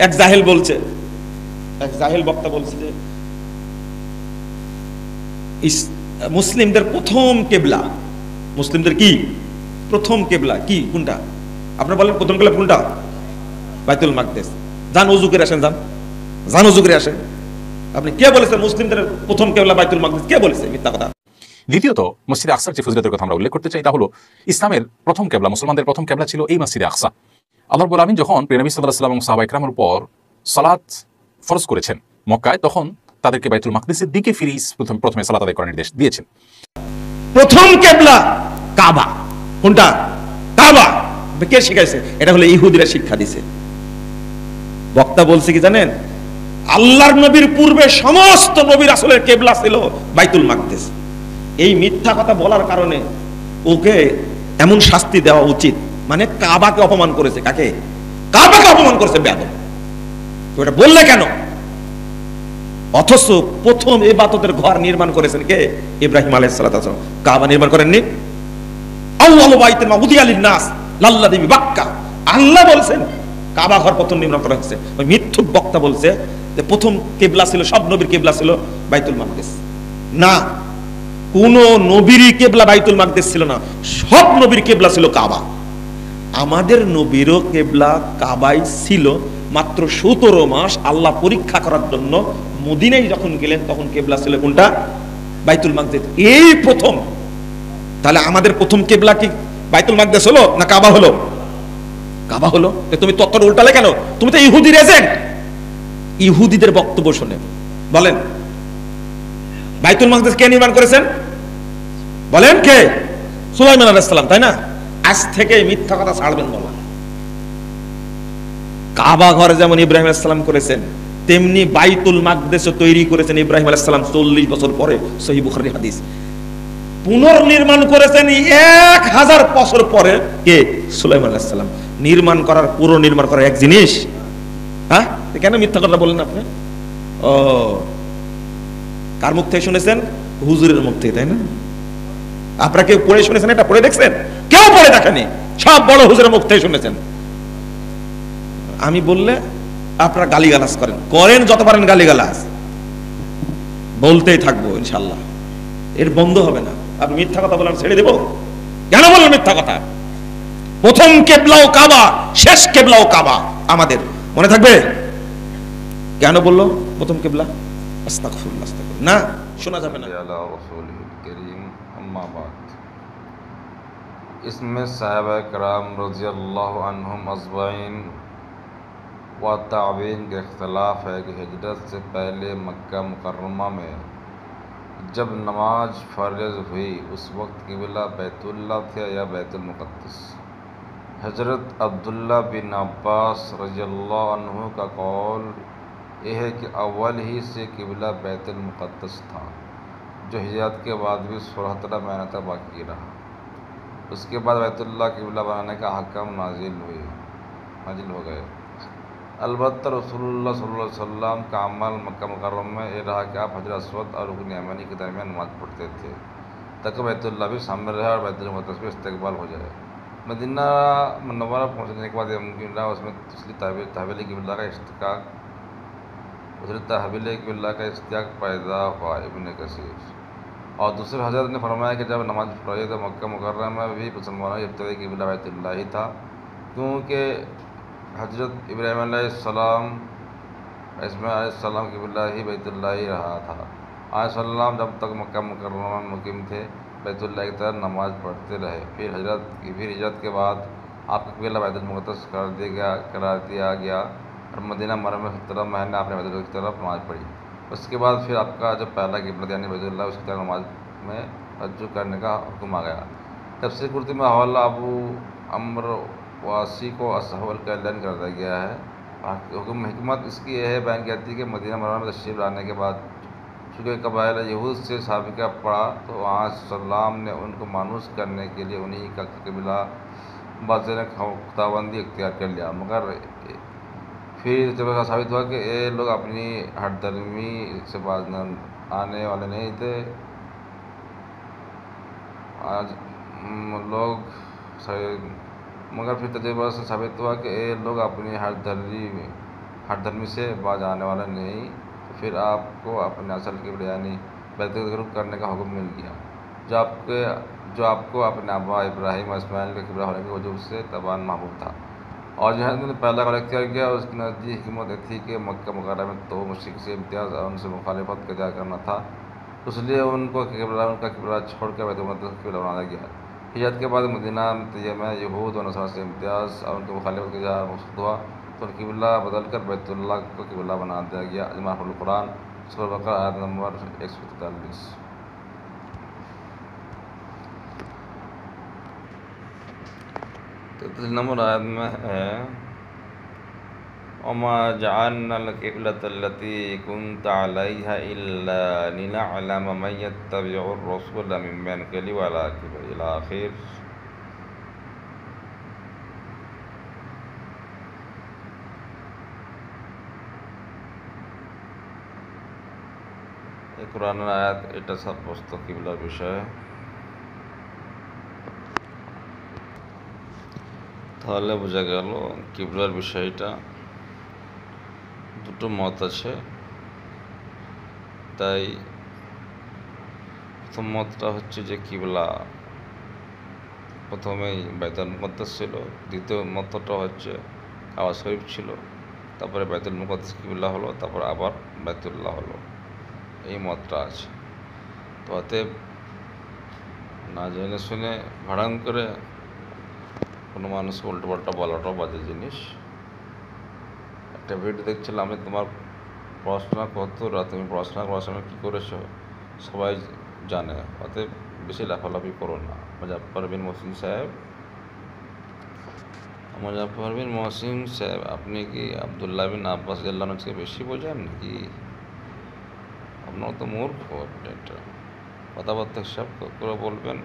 এক জাহেল বলছে, এক জাহেল বক্তা বলছে যে মুসলিমদের প্রথম কেবলা, মুসলিমদের কি প্রথম কেবলা কি কোনটা? আপনারা বলেন প্রথম কেবলা কোনটা? বাইতুল মাকদেস। যান ওযু করে আসেন, যান ওযু করে আসেন। আপনি কে বলেছেন মুসলিমদের প্রথম কেবলা বাইতুল মাকদেস? কে বলেছে? মিথ্যা কথা। দ্বিতীয়ত, মসজিদে আকসার যে ফজিলতের কথা আমরা উল্লেখ করতে চাই তা হলো ইসলামের প্রথম কেবলা, মুসলমানদের প্রথম কেবলা ছিল এই মসজিদে আকসা। আল্লাহ রাব্বুল আলামিন যখন প্রিয় নবী সাল্লাল্লাহু আলাইহি ওয়াসাল্লাম এবং সাহাবা ইকরামের উপর সালাত ফরজ করেছেন মক্কায়, তখন তাদেরকে বাইতুল মাকদিসের দিকে ফিরিয়ে প্রথমে সালাত আদায় করার নির্দেশ দিয়েছেন। প্রথম কেবলা কাবা। কোনটা? কাবা। কে শিখাইছে? এটা হলো ইহুদিরা শিক্ষা দিছে। বক্তা বলছে কি জানেন, আল্লাহর নবীর পূর্বে সমস্ত নবী রাসূলের কেবলা ছিল বাইতুল মাকদিস। এই মিথ্যা কথা বলার কারণে ওকে এমন শাস্তি দেওয়া উচিত। মানে কাবাকে অপমান করেছে। কাকে? কাবাকে অপমান করেছে, বেয়াদব। তো এটা বললে কেন? অথচ প্রথম ইবাদতের ঘর নির্মাণ করেছেন কে? ইব্রাহিম আলাইহিস সালাতু। কাবা নির্মাণ করেননি? আউয়ালু বাইতিন মাউদিয়া লিন-নাস লাল্লাযী বিবাক্কা। আল্লাহ বলছেন কাবা ঘর প্রথম নির্মাণ করা হয়েছে। ওই মিথ্যুক বক্তা বলছে যে প্রথম কিবলা ছিল, সব নবীর কিবলা ছিল বাইতুল মাকদিস। না, কোন নবীরই কিবলা বাইতুল মাকদিস ছিল না, সব নবীর কিবলা ছিল কাবা। আমাদের নবীরও কিবলা কাবাই ছিল। মাত্র 17 মাস আল্লাহ পরীক্ষা করার জন্য মদিনায় যখন গেলেন তখন কিবলা ছিল কোনটা? বাইতুল মাকদিস। এই প্রথম। তাহলে আমাদের প্রথম কিবলা কি বাইতুল মাকদিস হলো না কাবা হলো? কাবা হলো। তুমি তত্ত্ব উল্টালে কেন? তুমি তো ইহুদির এজেন্ট। ইহুদিদের বক্তব্য শুনে বলেন বাইতুল মাকদিস কে নির্মাণ করেছেন? বলেন কে? সুলাইমান আলাইহিস সালাম, তাই না? আজ থেকে মিথ্যা কথা ছাড়বেন বলা। কাবা ঘর যেমন ইব্রাহিম আলাইহিস সালাম করেছেন, তেমনি বাইতুল মাকদিসও তৈরি করেছেন ইব্রাহিম আলাইহিস সালাম 40 বছর পরে। সহিহ বুখারী হাদিস। পুনর্নির্মাণ করেছেন 1000 বছর পরে কে? সুলাইমান আলাইহিস সালাম। নির্মাণ করার, পুরো নির্মাণ করার এক জিনিস। হ্যাঁ, কেন মিথ্যা কথা বলেন আপনি? ও, কার মুখ থেকে শুনেছেন? হুজুরের মুখ থেকে, তাই না? আপনারা কেউ পড়ে শুনেছেন? এটা পড়ে দেখছেন? কেউ পড়ে দেখেনি, সব বড় হুজুরের মুখ থেকে শুনেছেন। আমি বললে আপনারা গালিগালাজ করেন, করেন যত পারেন গালিগালাজ, বলতেই থাকবো ইনশাল্লাহ, এর বন্ধ হবে না। আপনি মিথ্যা কথা বলেন ছেড়ে দেব? কেন বলেন মিথ্যা কথা? প্রথম কেবলাও কাবা, শেষ কেবলাও কাবা। আমাদের মনে থাকবে? কেন বললো প্রথম কেবলা? আস্তাগফিরুল্লাহ, আস্তাগফিরুল্লাহ। না, শোনা যাবে না। इसमें साहबा कराम रज़ियल्लाहु अन्हुम अजमाइन व ताबीन का इख्तलाफ है कि हिजरत से पहले मक्का मुकर्रमा में जब नमाज फ़र्ज़ हुई उस वक्त क़िबला बैतुल्लाह थे या बैतुल मुक़द्दस। हज़रत अब्दुल्ला बिन अब्बास रज़ियल्लाहु अन्हु का कौल यह है कि अव्वल ही से क़िबला बैतुल मुक़द्दस था, जो हिजरत के बाद भी 16 महीने तक बाकी रहा। उसके बाद बैतुल्लाह क़िबला बनाने का हकम नाजिल हो गए। अलबत्ता रसूलुल्लाह सल्लल्लाहु अलैहि वसल्लम का अमल मक्का मुकर्रमा में ये रहा कि आप हजर अस्वद और रुकन यमानी के दरमियान नमाज़ पढ़ते थे ताकि बैतुल्लाह भी सामने रहे और बैतुल मुक़द्दस भी इस्तकबाल हो जाए। मदीना मुनव्वरा पहुँचने के बाद यह मुमकिन रहा उसमें तहवील क़िबला का इश्तियाक़ पैदा हुआ। इब्न कसीर और दूसरे हज़रत ने फरमाया कि जब नमाज पढ़ी तो मक्का मुकर्रमा में भी मुसलमानों की इब्तिदाई क़िबला बैतुल्लाह ही था, क्योंकि हज़रत इब्राहीम अलैहिस्सलाम क़िबला ही बैतुल्लाह ही रहा था। अलैहिस्सलाम जब तक मक्का मुकर्रमा में मुकीम थे बैतुल्लाह की तरफ नमाज पढ़ते रहे। फिर हिजरत के बाद आपका क़िबला बैतुल मुक़द्दस करार दिया गया और मदीना मुनव्वरा में 17 महीने आपने बैतुल्लाह की तरफ नमाज पढ़ी। उसके बाद फिर आपका जब पहला क़िबला यानी बैतुल्लाह उसकी तरफ नमाज में रज्जू करने का हुक्म आ गया। तफसीर कुर्तुबी में हवाला अबू अम्र वासी को असहवल का ऐलान कर दिया गया है। हुक्म हिकमत इसकी यह है, बयान कहती है कि मदीना मुनव्वरा में तशरीफ़ लाने के बाद चूँकि कबाइल यहूद से साबिका पड़ा तो वहाँ सल्लाम ने उनको मानूस करने के लिए उन्हीं का क़िबला बाज़ ने खुदाबंदी इख्तियार कर लिया। मगर फिर जब ऐसा साबित हुआ कि ये लोग अपनी हठधर्मी से बाज आने वाले नहीं थे, मगर फिर तजुर्बा से साबित हुआ कि ये लोग अपनी हठधर्मी हर धर्मी से बाज आने वाला नहीं, तो फिर आपको अपने असल किबला यानी बैतुल रुख करने का हुक्म मिल गया, जो आपको अपने अब्बा इब्राहिम और इस्माइल का किबला होने की वजह से तबान महबूब था। और जहाँ ने पहला कदम इख्तियार किया उसकी नज़दीक हिम्मत थी कि मक्का मुकर्रमा में तो मुश्रिक से इम्तियाज़ और उनसे मुखालिफत का इज़हार करना था, इसलिए उनका किबला छोड़कर बैतुल मुक़द्दस का किबला बनाया गया। हिजरत के बाद मदीना तैयबा में यहूद और नसारा से इम्तियाज़ और उनकी मुखालिफत का इज़हार मकसूद हुआ, तो किबला बदलकर बैतुल्लाह को किबला बना दिया गया। अजमाहुल कुरान सूरह बकरा आयत नंबर 143। तो नंबर आयत में है वमा जअलनल क़िबलतल्लती कुन्त अलैहा इल्ला लिनअलम मन यत्तबिउर रसूल मिम्मन क़िल वला किबल इला आखिर। এই কোরআনের আয়াত, এটা সাব্যস্ত কিবলার বিষয়ে। তাহলে বোঝা গেল কিবলার বিষয়টা দুটো মত আছে। তাই প্রথম মতটা হচ্ছে যে কিবলা প্রথমেই বাইতুল মুকদ্দাস ছিল, দ্বিতীয় মতটা হচ্ছে কাবা শরীফ ছিল, তারপরে বাইতুল মুকদ্দাস কিবলা হলো, তারপর আবার বাইতুল্লাহ হলো, এই মতটা আছে। তো অতএব না জেনে শুনে ভাড়ান করে কোনো মানুষকে উল্টোপাল্টা বলাটাও বাজে জিনিস। একটা ভিডিও দেখছিলাম, আমি তোমার পড়াশোনা কত, তুমি পড়াশোনা করার সময় কী করেছো সবাই জানে, অতএব বেশি লাফালাফি করো না। মুজাফফর বিন মহসিন সাহেব, আপনি কি আবদুল্লাহ বিন আব্বাস রাদিয়াল্লাহু আনহু থেকে বেশি বোঝেন নাকি? আপনার তো মূর্খ, আপনি এটা কথাবার্তা সব করে বলবেন।